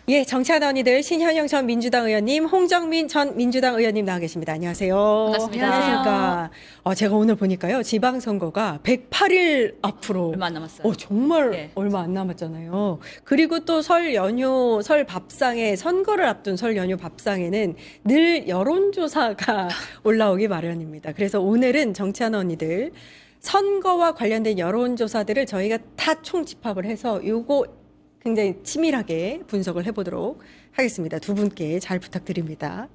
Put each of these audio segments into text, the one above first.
예, 정치하는 언니들 신현영 전 민주당 의원님, 홍정민 전 민주당 의원님 나와 계십니다. 안녕하세요. 반갑습니다. 안녕하십니까. 제가 오늘 보니까요, 지방선거가 108일 앞으로. 얼마 안 남았어요. 정말 네. 얼마 안 남았잖아요. 그리고 또 설 연휴, 설 밥상에, 선거를 앞둔 설 연휴 밥상에는 늘 여론조사가 올라오기 마련입니다. 그래서 오늘은 정치하는 언니들, 선거와 관련된 여론조사들을 저희가 다 총집합을 해서 요거 굉장히 치밀하게 분석을 해보도록 하겠습니다. 두 분께 잘 부탁드립니다.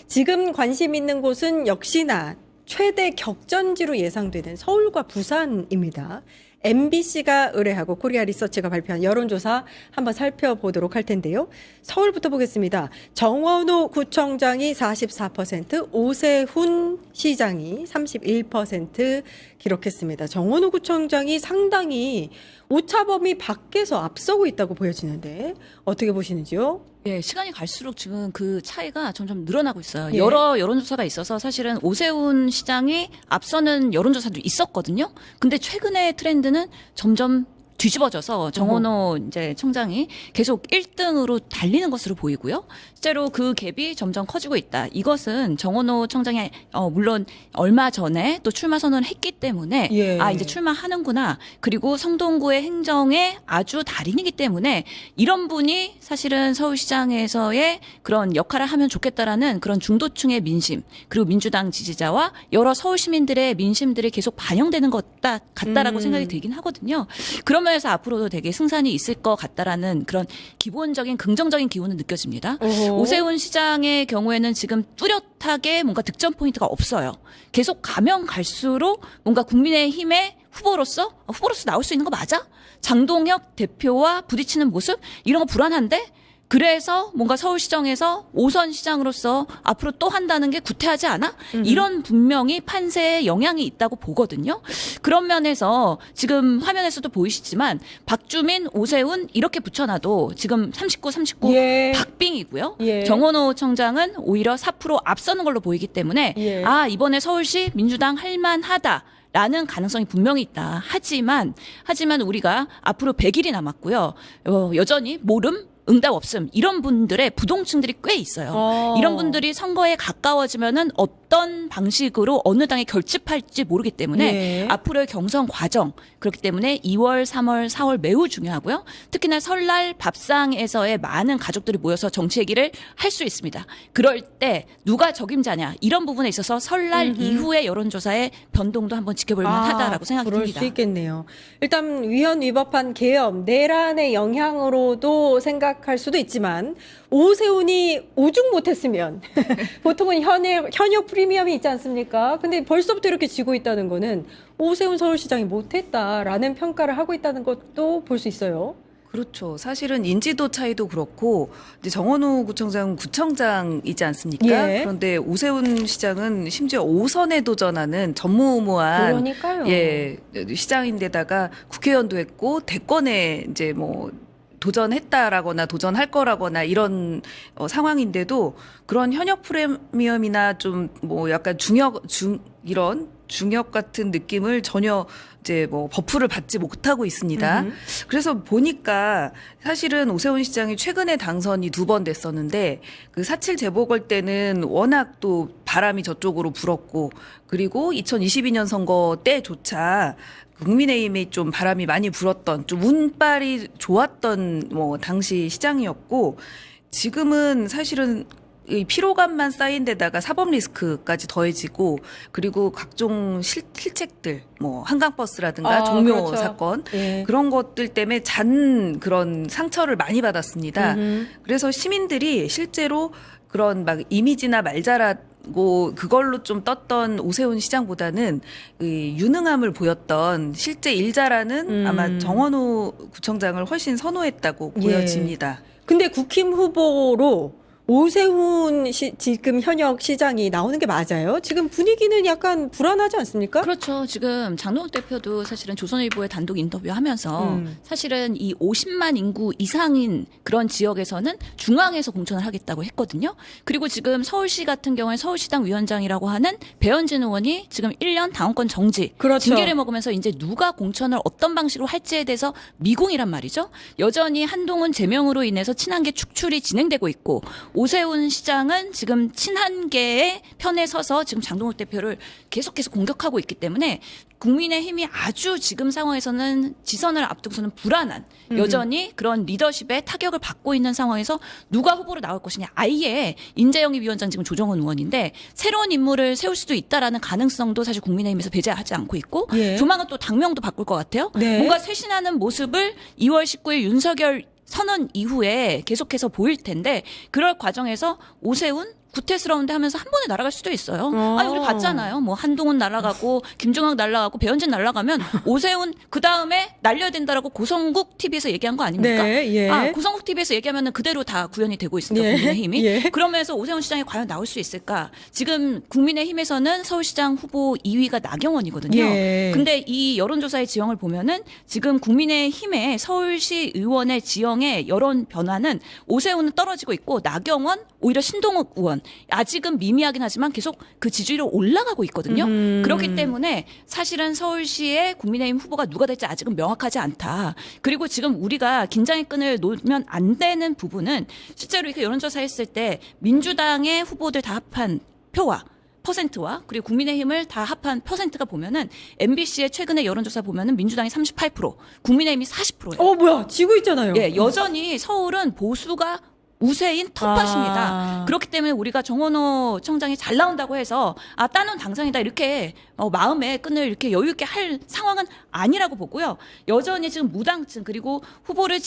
지금 관심 있는 곳은 역시나 최대 격전지로 예상되는 서울과 부산입니다. MBC가 의뢰하고 코리아 리서치가 발표한 여론조사 한번 살펴보도록 할 텐데요. 서울부터 보겠습니다. 정원호 구청장이 44%, 오세훈 시장이 31% 기록했습니다. 정원호 구청장이 상당히 오차범위 밖에서 앞서고 있다고 보여지는데 어떻게 보시는지요? 예, 시간이 갈수록 지금 그 차이가 점점 늘어나고 있어요. 예. 여러 여론조사가 있어서 사실은 오세훈 시장이 앞서는 여론조사도 있었거든요. 근데 최근의 트렌드는 점점 뒤집어져서 정원호 이제 청장이 계속 1등으로 달리는 것으로 보이고요. 실제로 그 갭이 점점 커지고 있다. 이것은 정원호 청장이 물론 얼마 전에 또 출마 선언을 했기 때문에 예. 이제 출마하는구나. 그리고 성동구의 행정의 아주 달인이기 때문에 이런 분이 사실은 서울시장에서의 그런 역할을 하면 좋겠다라는 그런 중도층의 민심 그리고 민주당 지지자와 여러 서울 시민들의 민심들이 계속 반영되는 것 같다라고 생각이 들긴 하거든요. 그런 면에서 앞으로도 되게 승산이 있을 것 같다라는 그런 기본적인 긍정적인 기운은 느껴집니다. 오세훈 시장의 경우에는 지금 뚜렷하게 뭔가 득점 포인트가 없어요. 계속 가면 갈수록 뭔가 국민의힘의 후보로서 나올 수 있는 거 맞아? 장동혁 대표와 부딪히는 모습 이런 거 불안한데? 그래서 뭔가 서울시정에서 5선 시장으로서 앞으로 또 한다는 게 구태하지 않아? 이런 분명히 판세에 영향이 있다고 보거든요. 그런 면에서 지금 화면에서도 보이시지만 박주민, 오세훈 이렇게 붙여놔도 지금 39 예. 박빙이고요. 예. 정원호 청장은 오히려 4% 앞서는 걸로 보이기 때문에 예. 이번에 서울시 민주당 할만하다. 라는 가능성이 분명히 있다. 하지만 우리가 앞으로 100일이 남았고요. 여전히 모름, 응답 없음 이런 분들의 부동층들이 꽤 있어요. 이런 분들이 선거에 가까워지면은 어떤 방식으로 어느 당에 결집할지 모르기 때문에 예. 앞으로의 경선 과정 그렇기 때문에 2월, 3월, 4월 매우 중요하고요. 특히나 설날 밥상에서의 많은 가족들이 모여서 정치 얘기를 할 수 있습니다. 그럴 때 누가 적임자냐 이런 부분에 있어서 설날 이후의 여론조사의 변동도 한번 지켜볼 만하다라고 생각이 그럴 듭니다. 수 있겠네요. 일단 위헌 위법한 계엄, 내란의 영향으로도 생각할 수도 있지만 오세훈이 오죽 못했으면 보통은 현역 프리미엄이 있지 않습니까? 근데 벌써부터 이렇게 지고 있다는 거는 오세훈 서울시장이 못했다라는 평가를 하고 있다는 것도 볼 수 있어요. 그렇죠. 사실은 인지도 차이도 그렇고 이제 정원호 구청장은 구청장이지 않습니까? 예. 그런데 오세훈 시장은 심지어 5선에 도전하는 전무후무한 그러니까요. 시장인데다가 국회의원도 했고 대권에 이제 뭐 도전했다라거나 도전할 거라거나 이런 상황인데도 그런 현역 프리미엄이나 좀 뭐 약간 이런 중역 같은 느낌을 전혀 이제 뭐 버프를 받지 못하고 있습니다. 그래서 보니까 사실은 오세훈 시장이 최근에 당선이 2번 됐었는데 그 4.7 재보궐 때는 워낙 또 바람이 저쪽으로 불었고 그리고 2022년 선거 때조차 국민의힘이 좀 바람이 많이 불었던 좀 운빨이 좋았던 뭐 당시 시장이었고 지금은 사실은 이 피로감만 쌓인 데다가 사법 리스크까지 더해지고 그리고 각종 실책들 뭐 한강버스라든가 종묘 그렇죠. 사건 예. 그런 것들 때문에 잔 그런 상처를 많이 받았습니다. 그래서 시민들이 실제로 그런 막 이미지나 말자라고 그걸로 좀 떴던 오세훈 시장보다는 이 유능함을 보였던 실제 일자라는 아마 정원호 구청장을 훨씬 선호했다고 예. 보여집니다. 근데 국힘 후보로 오세훈 지금 현역 시장이 나오는 게 맞아요? 지금 분위기는 약간 불안하지 않습니까? 그렇죠. 지금 장동욱 대표도 사실은 조선일보에 단독 인터뷰하면서 사실은 이 50만 인구 이상인 그런 지역에서는 중앙에서 공천을 하겠다고 했거든요. 그리고 지금 서울시 같은 경우에 서울시당 위원장이라고 하는 배현진 의원이 지금 1년 당원권 정지, 그렇죠. 징계를 먹으면서 이제 누가 공천을 어떤 방식으로 할지에 대해서 미궁이란 말이죠. 여전히 한동훈 제명으로 인해서 친한계 축출이 진행되고 있고 오세훈 시장은 지금 친한계의 편에 서서 지금 장동욱 대표를 계속해서 공격하고 있기 때문에 국민의힘이 아주 지금 상황에서는 지선을 앞두고서는 불안한 여전히 그런 리더십의 타격을 받고 있는 상황에서 누가 후보로 나올 것이냐. 아예 인재영입 위원장 지금 조정은 의원인데 새로운 인물을 세울 수도 있다라는 가능성도 사실 국민의힘에서 배제하지 않고 있고 예. 조만간 또 당명도 바꿀 것 같아요. 네. 뭔가 쇄신하는 모습을 2월 19일 윤석열 선언 이후에 계속해서 보일 텐데 그럴 과정에서 오세훈 구태스러운데 하면서 한 번에 날아갈 수도 있어요. 아니 우리 봤잖아요. 뭐 한동훈 날아가고 김종학 날아가고 배현진 날아가면 오세훈 그 다음에 날려야 된다라고 고성국 TV에서 얘기한 거 아닙니까? 네, 예. 아 고성국 TV에서 얘기하면은 그대로 다 구현이 되고 있습니다. 예, 국민의힘이. 예. 그러면서 오세훈 시장이 과연 나올 수 있을까? 지금 국민의힘에서는 서울시장 후보 2위가 나경원이거든요. 예. 근데 이 여론조사의 지형을 보면은 지금 국민의힘의 서울시 의원의 지형의 여론 변화는 오세훈은 떨어지고 있고 나경원 오히려 신동욱 의원 아직은 미미하긴 하지만 계속 그 지지율이 올라가고 있거든요. 그렇기 때문에 사실은 서울시의 국민의힘 후보가 누가 될지 아직은 명확하지 않다. 그리고 지금 우리가 긴장의 끈을 놓으면 안 되는 부분은 실제로 이렇게 여론조사 했을 때 민주당의 후보들 다 합한 표와 퍼센트와 그리고 국민의힘을 다 합한 퍼센트가 보면은 MBC의 최근의 여론조사 보면은 민주당이 38%, 국민의힘이 40%예요. 뭐야, 지고 있잖아요. 예, 여전히 서울은 보수가 우세인 텃밭입니다. 아. 그렇기 때문에 우리가 정원호 청장이 잘 나온다고 해서 따놓은 당선이다 이렇게 마음의 끈을 이렇게 여유 있게 할 상황은 아니라고 보고요. 여전히 지금 무당층 그리고 후보를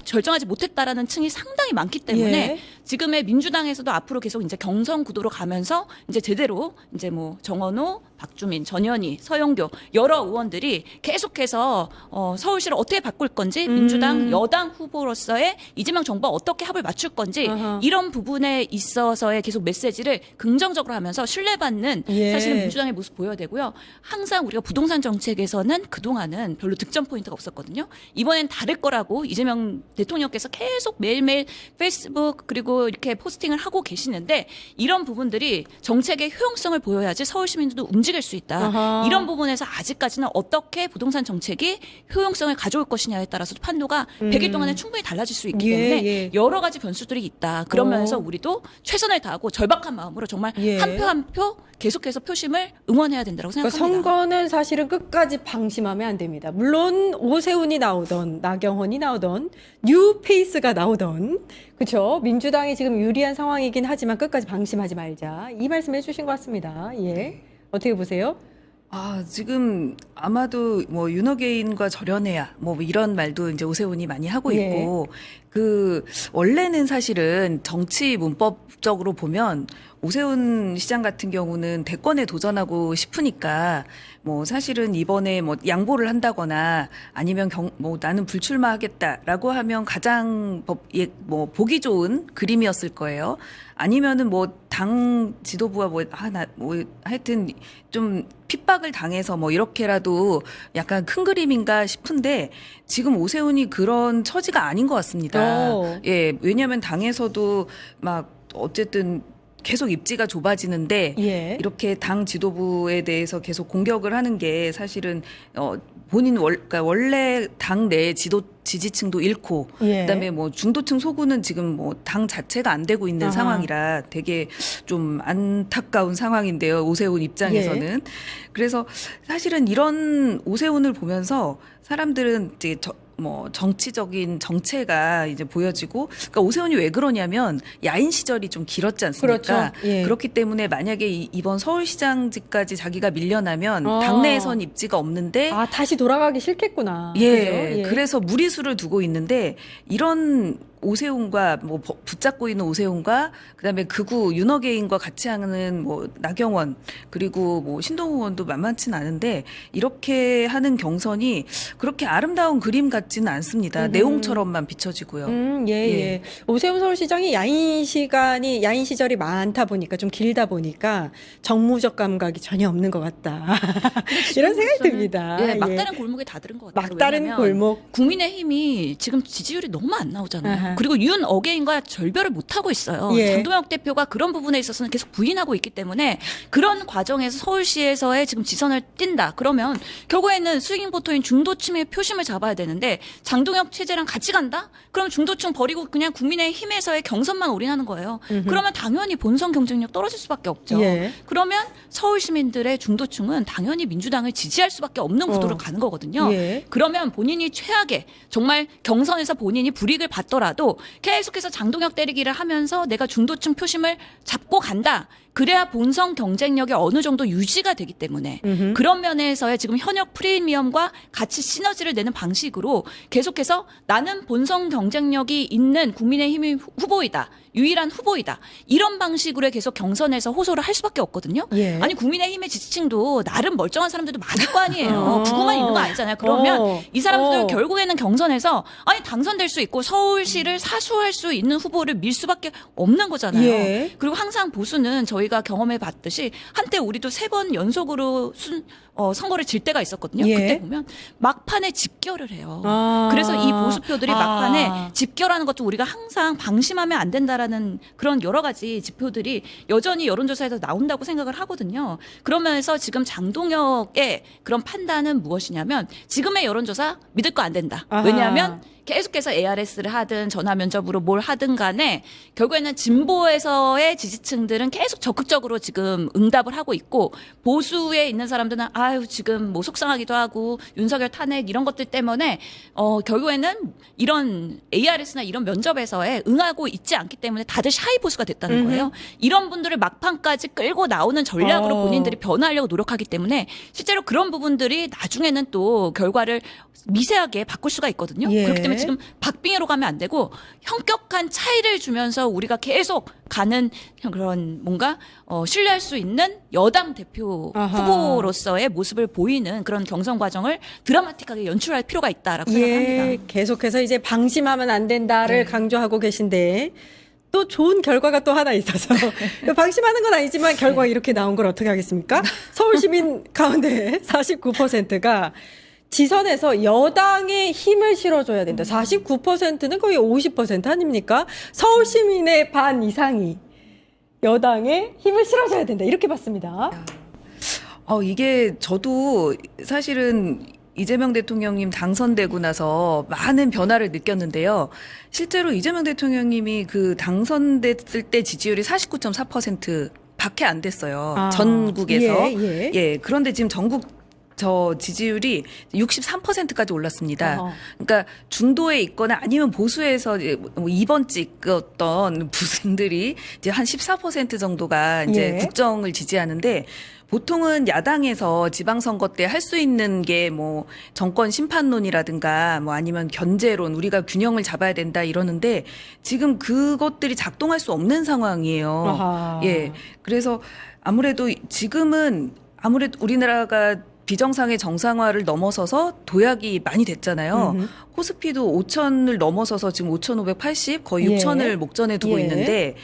결정하지 못했다라는 층이 상당히 많기 때문에 예. 지금의 민주당에서도 앞으로 계속 이제 경선 구도로 가면서 이제 제대로 이제 뭐 정원호, 박주민, 전현희, 서영교 여러 의원들이 계속해서 서울시를 어떻게 바꿀 건지 민주당 여당 후보로서의 이재명 정부와 어떻게 합을 맞출 건지 아하. 이런 부분에 있어서의 계속 메시지를 긍정적으로 하면서 신뢰받는 예. 사실은 민주당의 모습 보여야 되고요. 항상 우리가 부동산 정책에서는 그동안은 별로 득점 포인트가 없었거든요. 이번엔 다를 거라고 이재명 대통령께서 계속 매일매일 페이스북 그리고 이렇게 포스팅을 하고 계시는데 이런 부분들이 정책의 효용성을 보여야지 서울 시민들도 움직일 수 있다. 아하. 이런 부분에서 아직까지는 어떻게 부동산 정책이 효용성을 가져올 것이냐에 따라서 판도가 100일 동안에 충분히 달라질 수 있기 예, 때문에 예. 여러 가지 변수들이 있다. 그런 면에서 우리도 최선을 다하고 절박한 마음으로 정말 예. 한 표 한 표 계속해서 표심을 응원해야 된다고 그러니까 생각합니다. 선거는 사실은 끝까지 방심하면 안 됩니다. 물론 오세훈이 나오던 나경원이 나오던 뉴페이스가 나오던 그렇죠. 민주당이 지금 유리한 상황이긴 하지만 끝까지 방심하지 말자. 이 말씀 해주신 것 같습니다. 예. 어떻게 보세요? 지금 아마도 뭐 윤호개인과 절연해야 뭐 이런 말도 이제 오세훈이 많이 하고 예. 있고 원래는 사실은 정치 문법적으로 보면 오세훈 시장 같은 경우는 대권에 도전하고 싶으니까 뭐 사실은 이번에 뭐 양보를 한다거나 아니면 뭐 나는 불출마하겠다라고 하면 가장 보기 좋은 그림이었을 거예요. 아니면은 뭐 당 지도부와 하여튼 좀 핍박을 당해서 뭐 이렇게라도 약간 큰 그림인가 싶은데 지금 오세훈이 그런 처지가 아닌 것 같습니다. 예, 왜냐하면 당에서도 막 어쨌든 계속 입지가 좁아지는데 예. 이렇게 당 지도부에 대해서 계속 공격을 하는 게 사실은 본인 그러니까 원래 당 내 지지층도 잃고 예. 그다음에 뭐 중도층 소구는 지금 뭐 당 자체가 안 되고 있는 아하. 상황이라 되게 좀 안타까운 상황인데요. 오세훈 입장에서는. 예. 그래서 사실은 이런 오세훈을 보면서 사람들은 이제 정치적인 정체가 이제 보여지고, 그러니까 오세훈이 왜 그러냐면 야인 시절이 좀 길었지 않습니까? 그렇죠. 예. 그렇기 때문에 만약에 이번 서울시장직까지 자기가 밀려나면 아. 당내에선 입지가 없는데 다시 돌아가기 싫겠구나. 예, 그죠? 예. 그래서 무리수를 두고 있는데 이런 오세훈과 뭐 붙잡고 있는 오세훈과 그다음에 극우 윤어게인과 같이 하는 뭐 나경원 그리고 뭐 신동훈 의원도 만만치는 않은데 이렇게 하는 경선이 그렇게 아름다운 그림 같지는 않습니다. 내용처럼만 비춰지고요. 예, 예. 예. 오세훈 서울시장이 야인 시절이 많다 보니까 좀 길다 보니까 정무적 감각이 전혀 없는 것 같다. 이런 생각이 듭니다. 예, 예. 막다른 골목에 다 들은 것 같아요. 막다른 왜냐면 골목. 국민의힘이 지금 지지율이 너무 안 나오잖아요. 아하. 그리고 윤 어게인과 절별을 못 하고 있어요. 예. 장동혁 대표가 그런 부분에 있어서는 계속 부인하고 있기 때문에 그런 과정에서 서울시에서의 지금 지선을 띈다. 그러면 결국에는 수익인 보토인 중도층의 표심을 잡아야 되는데 장동혁 체제랑 같이 간다? 그럼 중도층 버리고 그냥 국민의힘에서의 경선만 올인하는 거예요. 그러면 당연히 본선 경쟁력 떨어질 수밖에 없죠. 예. 그러면 서울 시민들의 중도층은 당연히 민주당을 지지할 수밖에 없는 구도로 가는 거거든요. 예. 그러면 본인이 최악의 정말 경선에서 본인이 불이익을 받더라도 계속해서 장동혁 때리기를 하면서 내가 중도층 표심을 잡고 간다. 그래야 본선 경쟁력이 어느 정도 유지가 되기 때문에 그런 면에서의 지금 현역 프리미엄과 같이 시너지를 내는 방식으로 계속해서 나는 본선 경쟁력이 있는 국민의힘 후보이다. 유일한 후보이다. 이런 방식으로 계속 경선에서 호소를 할 수밖에 없거든요. 예. 아니 국민의힘의 지지층도 나름 멀쩡한 사람들도 많을 거 아니에요. 부고만 있는 거 아니잖아요. 그러면 이 사람들 결국에는 경선에서 아니 당선될 수 있고 서울시를 사수할 수 있는 후보를 밀 수밖에 없는 거잖아요. 예. 그리고 항상 보수는 저희가 경험해 봤듯이 한때 우리도 3번 연속으로 선거를 질 때가 있었거든요. 예. 그때 보면 막판에 집결을 해요. 아. 그래서 이 보수표들이 막판에 집결하는 것도 우리가 항상 방심하면 안 된다라는 그런 여러 가지 지표들이 여전히 여론조사에서 나온다고 생각을 하거든요. 그러면서 지금 장동혁의 그런 판단은 무엇이냐면 지금의 여론조사 믿을 거 안 된다. 아하. 왜냐하면 계속해서 ARS를 하든 전화 면접으로 뭘 하든 간에 결국에는 진보에서의 지지층들은 계속 적극적으로 지금 응답을 하고 있고 보수에 있는 사람들은 아유 지금 뭐 속상하기도 하고 윤석열 탄핵 이런 것들 때문에 결국에는 이런 ARS나 이런 면접에서의 응하고 있지 않기 때문에 다들 샤이 보수가 됐다는 거예요. 이런 분들을 막판까지 끌고 나오는 전략으로 본인들이 변화하려고 노력하기 때문에 실제로 그런 부분들이 나중에는 또 결과를 미세하게 바꿀 수가 있거든요. 예. 그렇기 때문에 지금 박빙으로 가면 안 되고 현격한 차이를 주면서 우리가 계속 가는 그런 뭔가 신뢰할 수 있는 여당 대표 아하. 후보로서의 모습을 보이는 그런 경선 과정을 드라마틱하게 연출할 필요가 있다라고 생각합니다. 예. 계속해서 이제 방심하면 안 된다를 네. 강조하고 계신데 또 좋은 결과가 또 하나 있어서 방심하는 건 아니지만 결과가 이렇게 나온 걸 어떻게 하겠습니까? 서울 시민 가운데 49%가 지선에서 여당에 힘을 실어줘야 된다. 49%는 거의 50% 아닙니까? 서울 시민의 반 이상이 여당에 힘을 실어줘야 된다. 이렇게 봤습니다. 이게 저도 사실은 이재명 대통령님 당선되고 나서 많은 변화를 느꼈는데요. 실제로 이재명 대통령님이 그 당선됐을 때 지지율이 49.4% 밖에 안 됐어요. 전국에서. 예. 그런데 지금 전국 지지율이 63%까지 올랐습니다. 그러니까 중도에 있거나 아니면 보수에서 뭐 2번 찍었던 분들이 이제 한 14% 정도가 이제 국정을 지지하는데 보통은 야당에서 지방선거 때 할 수 있는 게 뭐 정권 심판론이라든가 뭐 아니면 견제론 우리가 균형을 잡아야 된다 이러는데 지금 그것들이 작동할 수 없는 상황이에요. 아하. 예. 그래서 아무래도 지금은 아무래도 우리나라가 비정상의 정상화를 넘어서서 도약이 많이 됐잖아요. 코스피도 5천을 넘어서서 지금 5,580 거의 6천을 목전에 두고 있는데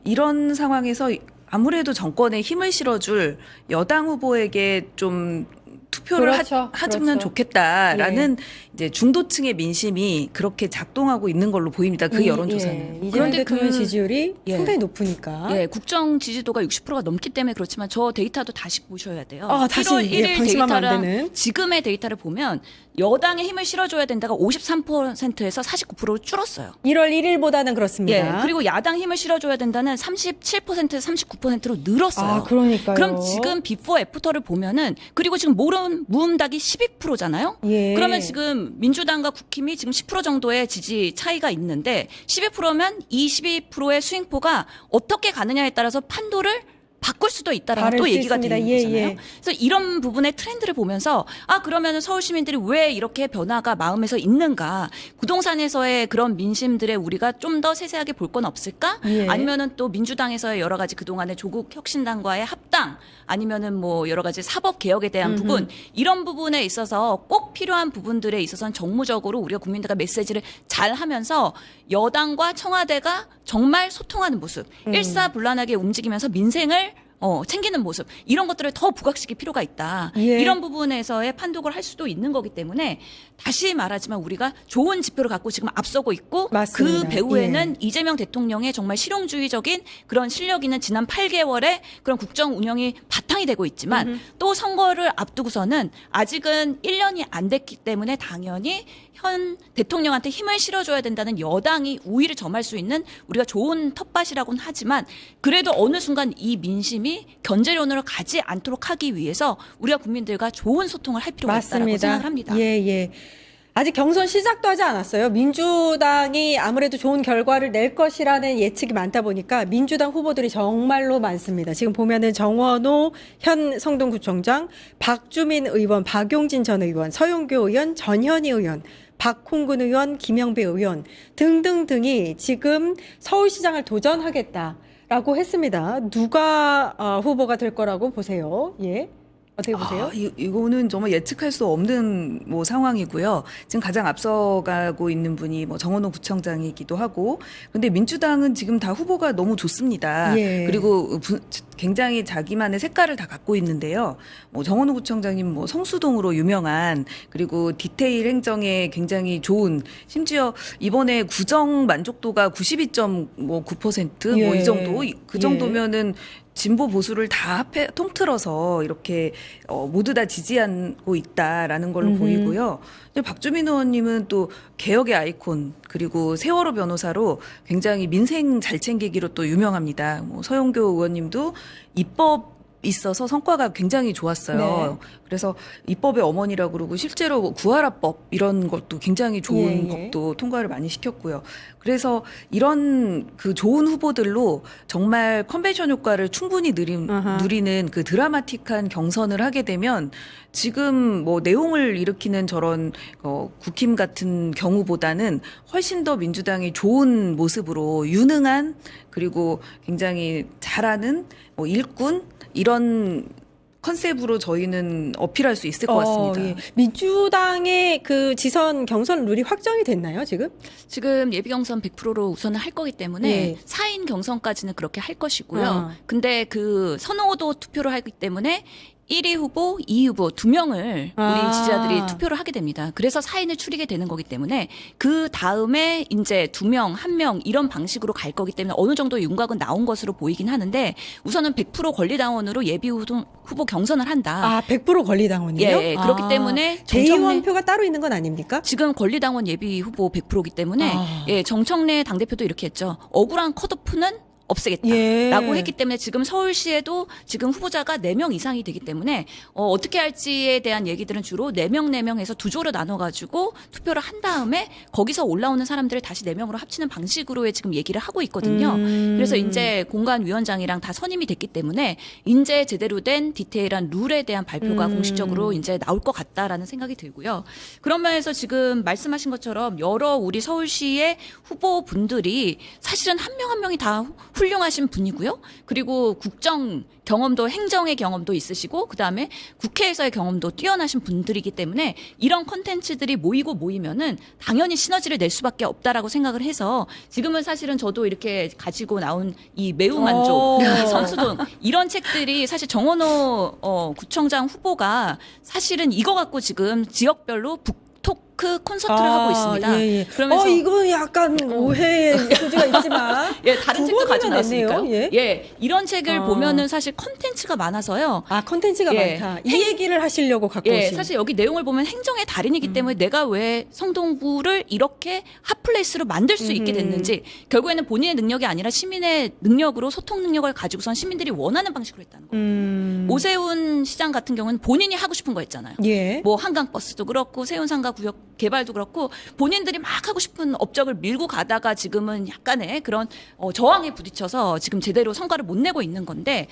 이런 상황에서 아무래도 정권에 힘을 실어줄 여당 후보에게 좀 투표를 하면 좋겠다라는 이제 중도층의 민심이 그렇게 작동하고 있는 걸로 보입니다. 그 여론조사는. 그런데 대통령 지지율이 상당히 높으니까. 예, 국정 지지도가 60%가 넘기 때문에 그렇지만 저 데이터도 다시 보셔야 돼요. 다시 1월 1일 방심하면 안 데이터랑 되는. 지금의 데이터를 보면 여당에 힘을 실어줘야 된다가 53%에서 49%로 줄었어요. 1월 1일보다는 그렇습니다. 예, 그리고 야당 힘을 실어줘야 된다는 37%에서 39%로 늘었어요. 그러니까요. 그럼 지금 비포 애프터를 보면은 그리고 지금 무음닭이 12%잖아요. 예. 그러면 지금 민주당과 국힘이 지금 10% 정도의 지지 차이가 있는데 12%면 이 12%의 스윙포가 어떻게 가느냐에 따라서 판도를 바꿀 수도 있다라는 다를 또 수 얘기가 있습니다. 되는 예, 거잖아요. 예. 그래서 이런 부분의 트렌드를 보면서 그러면은 서울 시민들이 왜 이렇게 변화가 마음에서 있는가? 부동산에서의 그런 민심들에 우리가 좀 더 세세하게 볼 건 없을까? 예. 아니면은 또 민주당에서의 여러 가지 그동안의 조국 혁신당과의 합당 아니면은 뭐 여러 가지 사법 개혁에 대한 부분 이런 부분에 있어서 꼭 필요한 부분들에 있어서는 정무적으로 우리가 국민들과 메시지를 잘 하면서 여당과 청와대가 정말 소통하는 모습, 일사불란하게 움직이면서 민생을 챙기는 모습 이런 것들을 더 부각시킬 필요가 있다. 예. 이런 부분에서의 판독을 할 수도 있는 거기 때문에 다시 말하지만 우리가 좋은 지표를 갖고 지금 앞서고 있고 맞습니다. 그 배후에는 이재명 대통령의 정말 실용주의적인 그런 실력 있는 지난 8개월의 그런 국정 운영이 바탕이 되고 있지만 또 선거를 앞두고서는 아직은 1년이 안 됐기 때문에 당연히 현 대통령한테 힘을 실어줘야 된다는 여당이 우위를 점할 수 있는 우리가 좋은 텃밭이라고는 하지만 그래도 어느 순간 이 민심이 견제론으로 가지 않도록 하기 위해서 우리가 국민들과 좋은 소통을 할 필요가 있다고 맞습니다. 생각을 합니다. 예, 예. 아직 경선 시작도 하지 않았어요. 민주당이 아무래도 좋은 결과를 낼 것이라는 예측이 많다 보니까 민주당 후보들이 정말로 많습니다. 지금 보면은 정원호 현 성동구청장, 박주민 의원, 박용진 전 의원, 서용교 의원, 전현희 의원, 박홍근 의원, 김영배 의원 등등등이 지금 서울시장을 도전하겠다라고 했습니다. 누가 후보가 될 거라고 보세요? 예. 어떻게 보세요? 이거는 정말 예측할 수 없는 뭐 상황이고요. 지금 가장 앞서가고 있는 분이 뭐 정원호 구청장이기도 하고, 근데 민주당은 지금 다 후보가 너무 좋습니다. 예. 그리고 굉장히 자기만의 색깔을 다 갖고 있는데요. 뭐 정원호 구청장님 뭐 성수동으로 유명한 그리고 디테일 행정에 굉장히 좋은 심지어 이번에 구정 만족도가 92.9% 뭐 예. 이 정도 그 예. 정도면은. 진보 보수를 다 통틀어서 이렇게 모두 다 지지하고 있다라는 걸로 보이고요. 근데 박주민 의원님은 또 개혁의 아이콘 그리고 세월호 변호사로 굉장히 민생 잘 챙기기로 또 유명합니다. 뭐 서용교 의원님도 입법 있어서 성과가 굉장히 좋았어요. 네. 그래서 입법의 어머니라고 그러고 실제로 구하라법 이런 것도 굉장히 좋은 예, 예. 법도 통과를 많이 시켰고요. 그래서 이런 그 좋은 후보들로 정말 컨벤션 효과를 충분히 아하. 누리는 그 드라마틱한 경선을 하게 되면 지금 뭐 내용을 일으키는 저런 국힘 같은 경우보다는 훨씬 더 민주당이 좋은 모습으로 유능한 그리고 굉장히 잘하는 뭐 일꾼 이런 컨셉으로 저희는 어필할 수 있을 것 같습니다. 예. 민주당의 그 지선 경선 룰이 확정이 됐나요, 지금? 지금 예비 경선 100%로 우선은 할 거기 때문에 예. 4인 경선까지는 그렇게 할 것이고요. 아. 근데 그 선호도 투표를 하기 때문에 1위 후보, 2위 후보 2명을 우리 지지자들이 투표를 하게 됩니다. 그래서 4인을 추리게 되는 거기 때문에 그 다음에 이제 2명, 1명 이런 방식으로 갈 거기 때문에 어느 정도 윤곽은 나온 것으로 보이긴 하는데 우선은 100% 권리당원으로 예비 후보 경선을 한다. 100% 권리당원이요? 예, 그렇기 때문에 정청래 대의원표가 따로 있는 건 아닙니까? 지금 권리당원 예비 후보 100%이기 때문에 정청래 당대표도 이렇게 했죠. 억울한 컷오프는 없애겠다라고 예. 했기 때문에 지금 서울시에도 지금 후보자가 4명 이상이 되기 때문에 어떻게 할지에 대한 얘기들은 주로 4명 해서 두 조로 나눠가지고 투표를 한 다음에 거기서 올라오는 사람들을 다시 4명으로 합치는 방식으로의 지금 얘기를 하고 있거든요. 그래서 이제 공관위원장이랑 다 선임이 됐기 때문에 이제 제대로 된 디테일한 룰에 대한 발표가 공식적으로 이제 나올 것 같다라는 생각이 들고요. 그런 면에서 지금 말씀하신 것처럼 여러 우리 서울시의 후보분들이 사실은 한 명 한 명이 다 훌륭하신 분이고요. 그리고 국정 경험도 행정의 경험도 있으시고 그다음에 국회에서의 경험도 뛰어나신 분들이기 때문에 이런 콘텐츠들이 모이면은 당연히 시너지를 낼 수밖에 없다라고 생각을 해서 지금은 사실은 저도 이렇게 가지고 나온 이 매우 만족, 선수동 이런 책들이 사실 정원호 구청장 후보가 사실은 이거 갖고 지금 지역별로 북토크 콘서트를 하고 있습니다. 예, 예. 그러면서 이거 약간 오해의 소지가 있지만 예, 다른 책도 가지고 나왔으니까요. 예. 이런 책을 보면은 사실 컨텐츠가 많아서요. 컨텐츠가 예. 많다. 이 얘기를 하시려고 갖고 예, 오신. 사실 여기 내용을 보면 행정의 달인이기 때문에 내가 왜 성동구를 이렇게 핫플레이스로 만들 수 있게 됐는지 결국에는 본인의 능력이 아니라 시민의 능력으로 소통 능력을 가지고선 시민들이 원하는 방식으로 했다는 거예요. 오세훈 시장 같은 경우는 본인이 하고 싶은 거 했잖아요. 예. 뭐 한강버스도 그렇고 세운상가 구역 개발도 그렇고 본인들이 막 하고 싶은 업적을 밀고 가다가 지금은 약간의 그런 저항에 부딪혀서 지금 제대로 성과를 못 내고 있는 건데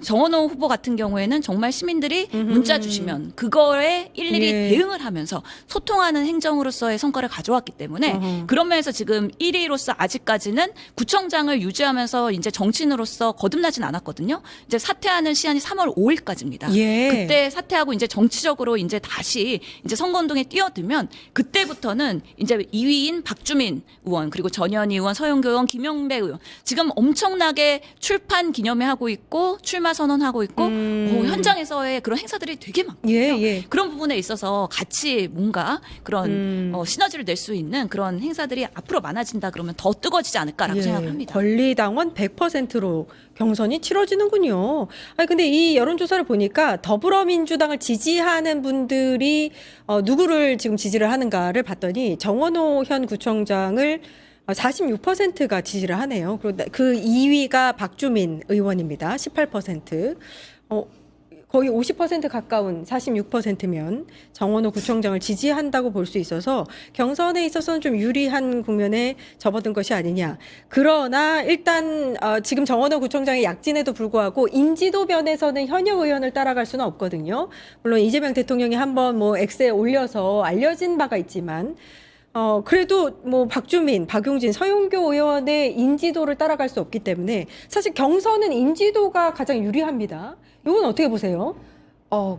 정원호 후보 같은 경우에는 정말 시민들이 문자 주시면 그거에 일일이 예. 대응을 하면서 소통하는 행정으로서의 성과를 가져왔기 때문에 그런 면에서 지금 1위로서 아직까지는 구청장을 유지하면서 이제 정치인으로서 거듭나진 않았거든요. 이제 사퇴하는 시한이 3월 5일까지입니다. 예. 그때 사퇴하고 이제 정치적으로 이제 다시 이제 선거운동에 뛰어들면 그때부터는 이제 2위인 박주민 의원 그리고 전현희 의원, 서영교 의원, 김영배 의원 지금 엄청나게 출판 기념회 하고 있고 출마 선언하고 있고 현장에서의 그런 행사들이 되게 많거든요. 예. 그런 부분에 있어서 같이 뭔가 그런 시너지를 낼 수 있는 그런 행사들이 앞으로 많아진다 그러면 더 뜨거워지지 않을까라고 예. 생각합니다. 권리당원 100%로 경선이 치러지는군요. 아니 근데 이 여론조사를 보니까 더불어민주당을 지지하는 분들이 누구를 지금 지지를 하는가를 봤더니 정원호 현 구청장을 46%가 지지를 하네요. 그리고 그 2위가 박주민 의원입니다. 18%. 거의 50% 가까운 46%면 정원호 구청장을 지지한다고 볼 수 있어서 경선에 있어서는 좀 유리한 국면에 접어든 것이 아니냐. 그러나 일단 지금 정원호 구청장의 약진에도 불구하고 인지도 면에서는 현역 의원을 따라갈 수는 없거든요. 물론 이재명 대통령이 한번 뭐 X에 올려서 알려진 바가 있지만 그래도 뭐 박주민, 박용진, 서용교 의원의 인지도를 따라갈 수 없기 때문에 사실 경선은 인지도가 가장 유리합니다. 이건 어떻게 보세요?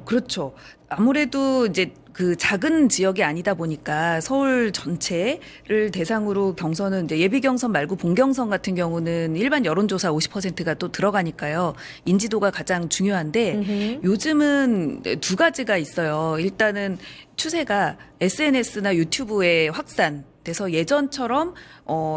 그렇죠. 아무래도 이제 그 작은 지역이 아니다 보니까 서울 전체를 대상으로 경선은 이제 예비 경선 말고 본 경선 같은 경우는 일반 여론조사 50%가 또 들어가니까요. 인지도가 가장 중요한데 요즘은 두 가지가 있어요. 일단은 추세가 SNS나 유튜브의 확산 돼서 예전처럼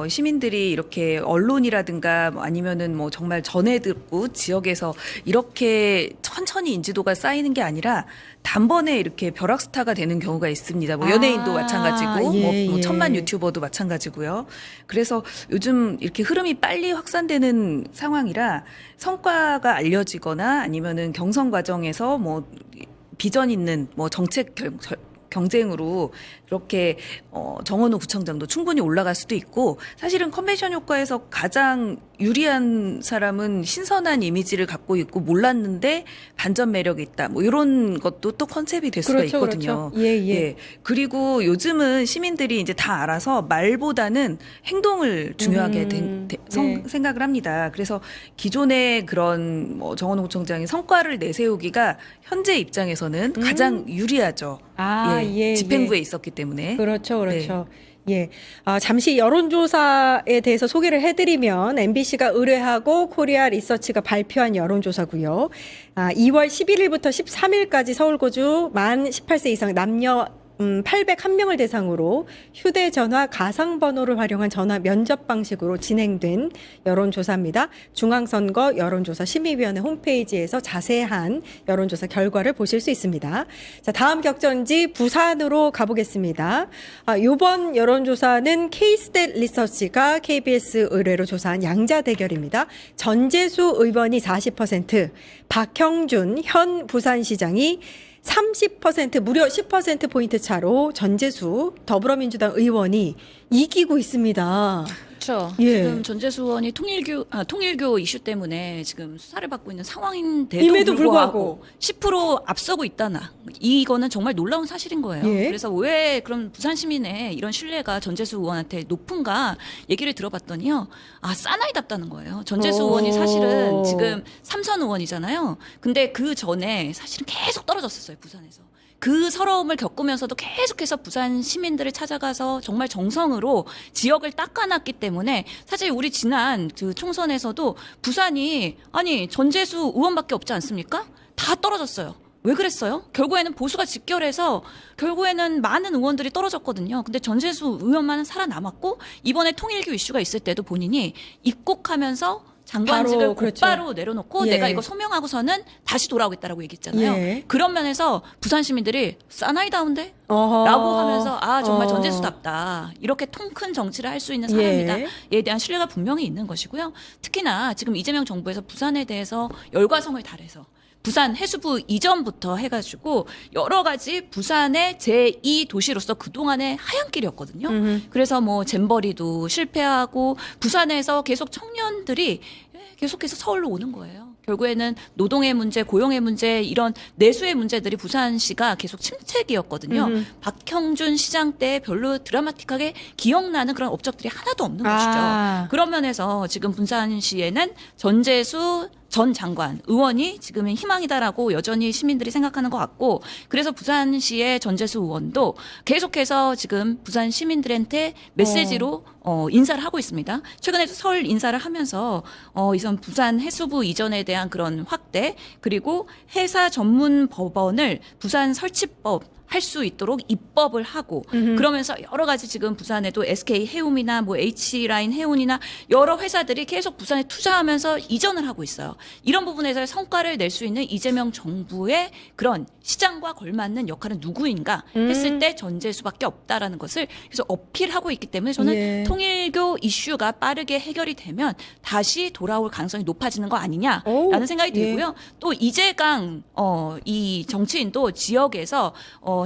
시민들이 이렇게 언론이라든가 뭐 아니면은 뭐 정말 전해 듣고 지역에서 이렇게 천천히 인지도가 쌓이는 게 아니라 단번에 이렇게 벼락스타가 되는 경우가 있습니다. 뭐 연예인도 마찬가지고 예, 뭐 예. 천만 유튜버도 마찬가지고요. 그래서 요즘 이렇게 흐름이 빨리 확산되는 상황이라 성과가 알려지거나 아니면은 경선 과정에서 뭐 비전 있는 뭐 정책 경쟁으로 이렇게 정원호 구청장도 충분히 올라갈 수도 있고 사실은 컨벤션 효과에서 가장 유리한 사람은 신선한 이미지를 갖고 있고 몰랐는데 반전 매력이 있다. 뭐 이런 것도 또 컨셉이 될 수가 그렇죠, 있거든요. 그렇죠. 예. 그리고 요즘은 시민들이 이제 다 알아서 말보다는 행동을 중요하게 네. 생각을 합니다. 그래서 기존의 그런 뭐 정원호 구청장이 성과를 내세우기가 현재 입장에서는 가장 유리하죠. 예. 집행부에 있었기 때문에. 그렇죠. 예. 잠시 여론조사에 대해서 소개를 해드리면 MBC가 의뢰하고 코리아 리서치가 발표한 여론조사고요. 2월 11일부터 13일까지 서울 거주 만 18세 이상 남녀 801명을 대상으로 휴대전화 가상번호를 활용한 전화 면접 방식으로 진행된 여론조사입니다. 중앙선거 여론조사 심의위원회 홈페이지에서 자세한 여론조사 결과를 보실 수 있습니다. 자, 다음 격전지 부산으로 가보겠습니다. 이번 여론조사는 K스탯 리서치가 KBS 의뢰로 조사한 양자 대결입니다. 전재수 의원이 40%, 박형준 현 부산시장이 30% 무려 10%포인트 차로 전재수 더불어민주당 의원이 이기고 있습니다. 그렇죠. 예. 지금 전재수 의원이 통일교 이슈 때문에 지금 수사를 받고 있는 상황인데도 임에도 불구하고 10% 앞서고 있다나 이거는 정말 놀라운 사실인 거예요. 예. 그래서 왜 그런 부산 시민의 이런 신뢰가 전재수 의원한테 높은가 얘기를 들어봤더니요. 사나이답다는 거예요. 전재수 의원이 사실은 지금 삼선 의원이잖아요. 근데 그 전에 사실은 계속 떨어졌었어요. 부산에서. 그 서러움을 겪으면서도 계속해서 부산 시민들을 찾아가서 정말 정성으로 지역을 닦아놨기 때문에 사실 우리 지난 그 총선에서도 부산이 전재수 의원밖에 없지 않습니까? 다 떨어졌어요. 왜 그랬어요? 결국에는 보수가 직결해서 결국에는 많은 의원들이 떨어졌거든요. 근데 전재수 의원만은 살아남았고 이번에 통일교 이슈가 있을 때도 본인이 입국하면서 장관직을 곧바로 내려놓고 내가 이거 소명하고서는 다시 돌아오겠다라고 얘기했잖아요. 그런 면에서 부산 시민들이 사나이다운데? 라고 하면서 정말 전재수답다. 이렇게 통 큰 정치를 할 수 있는 사람이다에 대한 신뢰가 분명히 있는 것이고요. 특히나 지금 이재명 정부에서 부산에 대해서 열과성을 달해서 부산 해수부 이전부터 해가지고 여러 가지 부산의 제2도시로서 그동안의 하얀길이었거든요. 그래서 뭐 잼버리도 실패하고 부산에서 계속 청년들이 계속해서 서울로 오는 거예요. 결국에는 노동의 문제, 고용의 문제, 이런 내수의 문제들이 부산시가 계속 침체기였거든요. 박형준 시장 때 별로 드라마틱하게 기억나는 그런 업적들이 하나도 없는 것이죠. 그런 면에서 지금 부산시에는 전재수 전 장관, 의원이 지금은 희망이다라고 여전히 시민들이 생각하는 것 같고, 그래서 부산시의 전재수 의원도 계속해서 지금 부산 시민들한테 메시지로 인사를 하고 있습니다. 최근에도 서울 인사를 하면서 이선 부산 해수부 이전에 대한 그런 확대, 그리고 해사 전문 법원을 부산 설치법 할 수 있도록 입법을 하고 그러면서 여러 가지 지금 부산에도 SK 해움이나 뭐 H라인 해운이나 여러 회사들이 계속 부산에 투자하면서 이전을 하고 있어요. 이런 부분에서 성과를 낼 수 있는 이재명 정부의 그런 시장과 걸맞는 역할은 누구인가 했을 때 전재수밖에 없다라는 것을 그래서 어필하고 있기 때문에 저는 예. 통일교 이슈가 빠르게 해결이 되면 다시 돌아올 가능성이 높아지는 거 아니냐라는 오, 생각이 예. 들고요. 또 이재강 이 정치인도 지역에서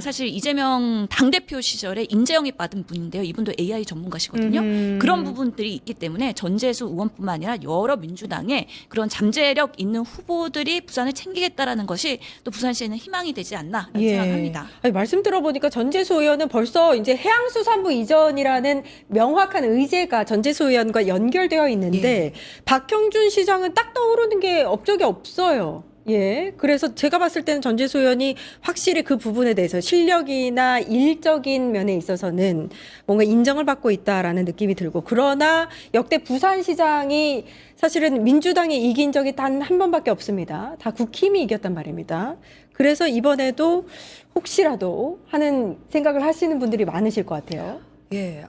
사실 이재명 당대표 시절에 인재영입 받은 분인데요. 이분도 AI 전문가시거든요. 그런 부분들이 있기 때문에 전재수 의원뿐만 아니라 여러 민주당의 그런 잠재력 있는 후보들이 부산을 챙기겠다라는 것이 또 부산시에는 희망이 되지 않나라는 생각합니다. 아니, 말씀 들어보니까 전재수 의원은 벌써 이제 해양수산부 이전이라는 명확한 의제가 전재수 의원과 연결되어 있는데 박형준 시장은 딱 떠오르는 게 업적이 없어요. 예. 그래서 제가 봤을 때는 전재수 의원이 확실히 그 부분에 대해서 실력이나 일적인 면에 있어서는 뭔가 인정을 받고 있다라는 느낌이 들고, 그러나 역대 부산시장이 사실은 민주당이 이긴 적이 단 한 번밖에 없습니다. 다 국힘이 이겼단 말입니다. 그래서 이번에도 혹시라도 하는 생각을 하시는 분들이 많으실 것 같아요. 예,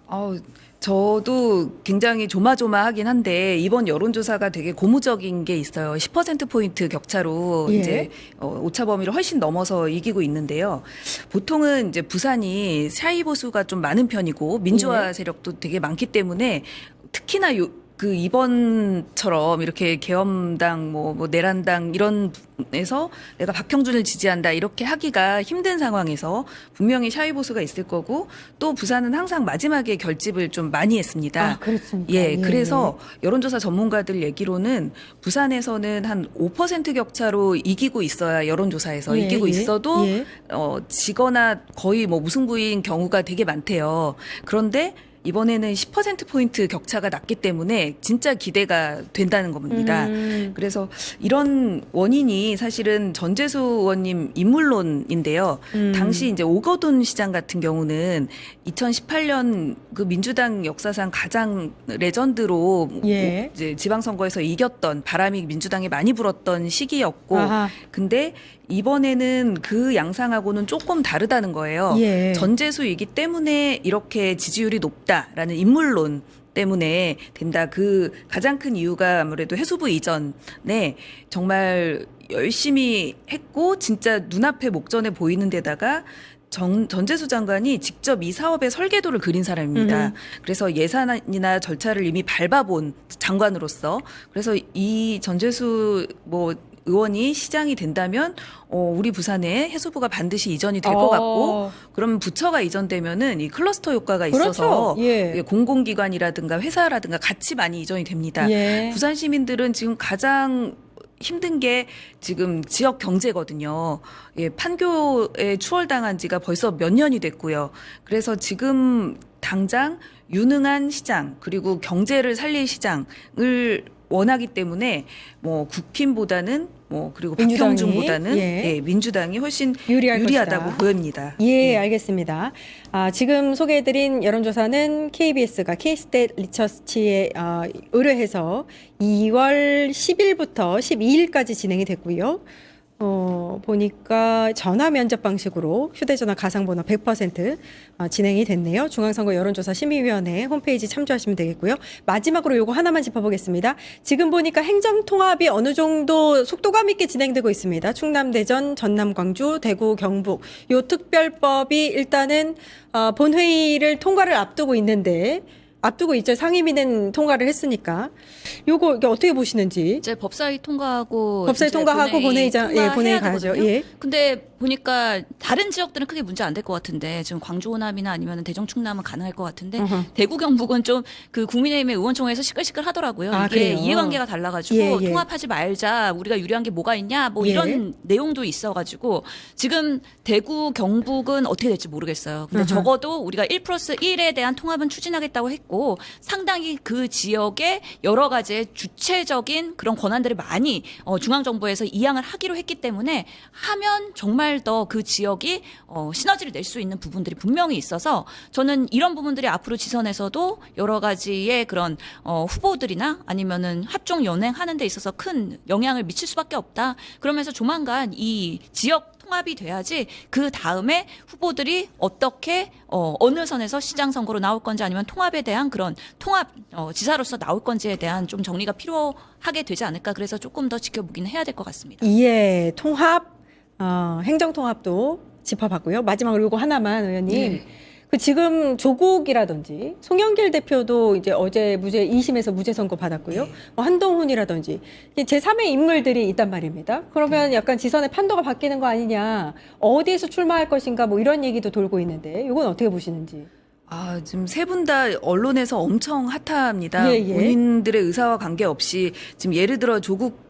저도 굉장히 조마조마하긴 한데 이번 여론조사가 되게 고무적인 게 있어요. 10%포인트 격차로 예. 이제 오차 범위를 훨씬 넘어서 이기고 있는데요. 보통은 이제 부산이 샤이 보수가 좀 많은 편이고 민주화 세력도 되게 많기 때문에 특히나 그 이번처럼 이렇게 계엄당 뭐 내란당 이런 에서 내가 박형준을 지지한다 이렇게 하기가 힘든 상황에서 분명히 샤이 보수가 있을 거고, 또 부산은 항상 마지막에 결집을 좀 많이 했습니다. 아, 그렇습니까? 예, 그래서 여론조사 전문가들 얘기로는 부산에서는 한 5% 격차로 이기고 있어야 여론조사에서 이기고 있어도 지거나 거의 뭐 무승부인 경우가 되게 많대요. 그런데 이번에는 10%포인트 격차가 났기 때문에 진짜 기대가 된다는 겁니다. 그래서 이런 원인이 사실은 전재수 의원님 인물론인데요. 당시 이제 오거돈 시장 같은 경우는 2018년 그 민주당 역사상 가장 레전드로 이제 지방선거에서 이겼던 바람이 민주당에 많이 불었던 시기였고, 근데 이번에는 그 양상하고는 조금 다르다는 거예요. 전재수이기 때문에 이렇게 지지율이 높다라는 인물론 때문에 된다. 그 가장 큰 이유가 아무래도 해수부 이전에 정말 열심히 했고 진짜 눈앞에 목전에 보이는 데다가 전재수 장관이 직접 이 사업의 설계도를 그린 사람입니다. 그래서 예산이나 절차를 이미 밟아본 장관으로서, 그래서 이 전재수 의원이 시장이 된다면 우리 부산에 해수부가 반드시 이전이 될 것 같고, 그러면 부처가 이전되면은 이 클러스터 효과가 있어서 공공기관이라든가 회사라든가 같이 많이 이전이 됩니다. 부산 시민들은 지금 가장 힘든 게 지금 지역 경제거든요. 판교에 추월당한 지가 벌써 몇 년이 됐고요. 그래서 지금 당장 유능한 시장, 그리고 경제를 살릴 시장을 원하기 때문에 국힘보다는 그리고 박형준보다는 민주당이 훨씬 유리하다고 보입니다. 알겠습니다. 지금 소개해드린 여론조사는 KBS가 K-스탯 리서치에 의뢰해서 2월 10일부터 12일까지 진행이 됐고요. 보니까 전화 면접 방식으로 휴대전화 가상번호 100% 진행이 됐네요. 중앙선거 여론조사 심의위원회 홈페이지 참조하시면 되겠고요. 마지막으로 요거 하나만 짚어보겠습니다. 지금 보니까 행정통합이 어느 정도 속도감 있게 진행되고 있습니다. 충남, 대전, 전남, 광주, 대구, 경북 요 특별법이 일단은 본회의를 통과를 앞두고 있는데 앞두고 이제 상임위는 통과를 했으니까 요거 이게 어떻게 보시는지. 이제 법사위 통과하고 법사위 이제 통과하고 본회의장, 예, 통과해야 본회의 가죠. 되거든요. 예. 근데 보니까 다른 지역들은 크게 문제 안 될 것 같은데 지금 광주 호남이나 아니면 대전 충남은 가능할 것 같은데 어허. 대구 경북은 좀 그 국민의힘의 의원총회에서 시끌시끌 하더라고요. 아, 이게 그래요? 이해관계가 달라가지고 예, 예. 통합하지 말자, 우리가 유리한 게 뭐가 있냐, 뭐 예. 이런 내용도 있어가지고 지금 대구 경북은 어떻게 될지 모르겠어요. 근데 어허. 적어도 우리가 1+1에 대한 통합은 추진하겠다고 했고 상당히 그 지역에 여러 가지의 주체적인 그런 권한들을 많이 중앙정부에서 이양을 하기로 했기 때문에 하면 정말 더 그 지역이 시너지를 낼 수 있는 부분들이 분명히 있어서 저는 이런 부분들이 앞으로 지선에서도 여러 가지의 그런 후보들이나 아니면은 합종 연행하는 데 있어서 큰 영향을 미칠 수밖에 없다. 그러면서 조만간 이 지역 통합이 돼야지 그 다음에 후보들이 어떻게 어느 선에서 시장 선거로 나올 건지 아니면 통합에 대한 그런 통합 지사로서 나올 건지에 대한 좀 정리가 필요하게 되지 않을까. 그래서 조금 더 지켜보기는 해야 될 것 같습니다. 예, 통합, 행정 통합도 짚어봤고요. 마지막으로 요거 하나만 의원님. 네. 그 지금 조국이라든지 송영길 대표도 이제 어제 2심에서 무죄 선고 받았고요. 네. 뭐 한동훈이라든지 제3의 인물들이 있단 말입니다. 그러면 약간 지선의 판도가 바뀌는 거 아니냐, 어디에서 출마할 것인가 뭐 이런 얘기도 돌고 있는데 이건 어떻게 보시는지. 아, 지금 세 분 다 언론에서 엄청 핫합니다. 예, 예. 본인들의 의사와 관계없이 지금 예를 들어 조국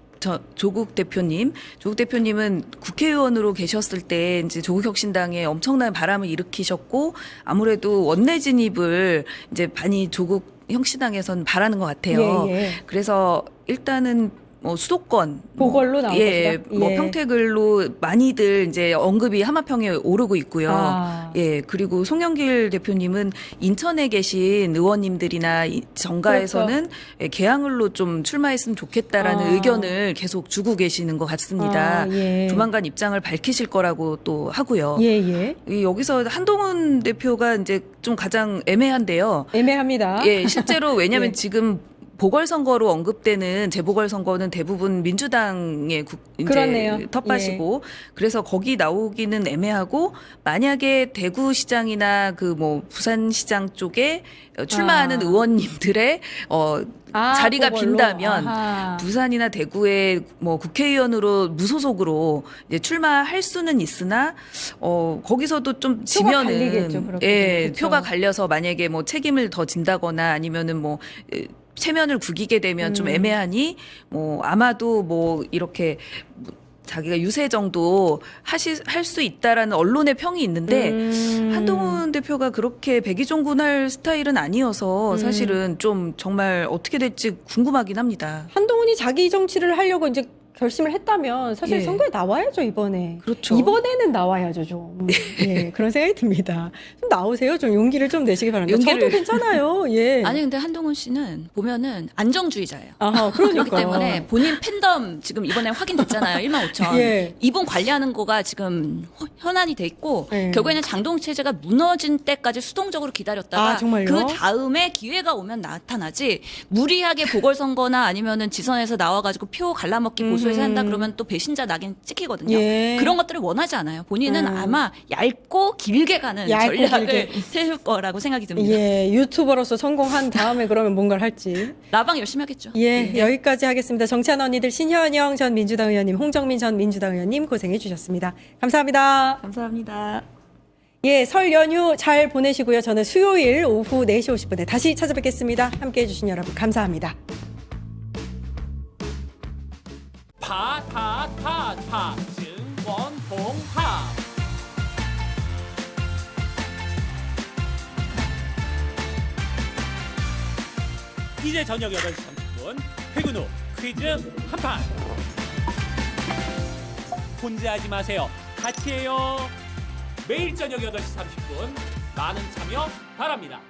대표님은 국회의원으로 계셨을 때 이제 조국혁신당에 엄청난 바람을 일으키셨고 아무래도 원내 진입을 이제 많이 조국혁신당에선 바라는 것 같아요. 예, 예. 그래서 일단은 뭐 수도권 보궐로 나올 예, 것이다. 뭐 예. 평택을로 많이들 이제 언급이 하마평에 오르고 있고요. 아. 예, 그리고 송영길 대표님은 인천에 계신 의원님들이나 정가에서는 예, 개항을로 좀 출마했으면 좋겠다라는 그렇죠. 아. 의견을 계속 주고 계시는 것 같습니다. 아, 예. 조만간 입장을 밝히실 거라고 또 하고요. 예, 예. 여기서 한동훈 대표가 이제 좀 가장 애매한데요. 애매합니다. 예, 실제로 왜냐하면 예. 지금 보궐선거로 언급되는 재보궐선거는 대부분 민주당의 이제 그렇네요. 텃밭이고 그래서 거기 나오기는 애매하고 만약에 대구시장이나 그 뭐 부산시장 쪽에 출마하는 아. 의원님들의 자리가 보궐로? 빈다면 아하. 부산이나 대구에 뭐 국회의원으로 무소속으로 이제 출마할 수는 있으나 거기서도 좀 지면은 갈리겠죠, 그렇게 예, 되면. 그쵸. 표가 갈려서 만약에 뭐 책임을 더 진다거나 아니면은 뭐 체면을 구기게 되면 좀 애매하니 뭐 아마도 뭐 이렇게 자기가 유세 정도 할 수 있다라는 언론의 평이 있는데 한동훈 대표가 그렇게 백의종군할 스타일은 아니어서 사실은 좀 정말 어떻게 될지 궁금하긴 합니다. 한동훈이 자기 정치를 하려고 이제 결심을 했다면 사실 예. 선거에 나와야죠, 이번에. 그렇죠. 이번에는 나와야죠, 좀. 예, 그런 생각이 듭니다. 좀 나오세요. 좀 용기를 좀 내시기 바랍니다. 저도 용기를. 괜찮아요. 예. 아니 근데 한동훈 씨는 보면은 안정주의자예요. 아하, 그렇기 그러니까. 때문에 본인 팬덤 지금 이번에 확인됐잖아요. 15,000. 예. 이분 관리하는 거가 지금 현안이 돼 있고 예. 결국에는 장동 체제가 무너진 때까지 수동적으로 기다렸다가 아, 정말요? 그 다음에 기회가 오면 나타나지 무리하게 보궐선거나 아니면은 지선에서 나와가지고 표 갈라먹기 보수에서 한다 그러면 또 배신자 낙인 찍히거든요. 예. 그런 것들을 원하지 않아요. 본인은 아마 얇고 길게 가는 얇고 전략을 길게. 세울 거라고 생각이 듭니다. 예, 유튜버로서 성공한 다음에 그러면 뭔가를 할지. 라방 열심히 하겠죠. 예, 여기까지 하겠습니다. 정치하는 언니들 신현영 전 민주당 의원님, 홍정민 전 민주당 의원님 고생해 주셨습니다. 감사합니다. 감사합니다. 예, 설 연휴 잘 보내시고요. 저는 수요일 오후 4시 50분에 다시 찾아뵙겠습니다. 함께해 주신 여러분 감사합니다. 파타타타 증권통합 이제 저녁 8시 30분 퇴근 후 퀴즈 한판 혼자 하지 마세요. 같이 해요. 매일 저녁 8시 30분 많은 참여 바랍니다.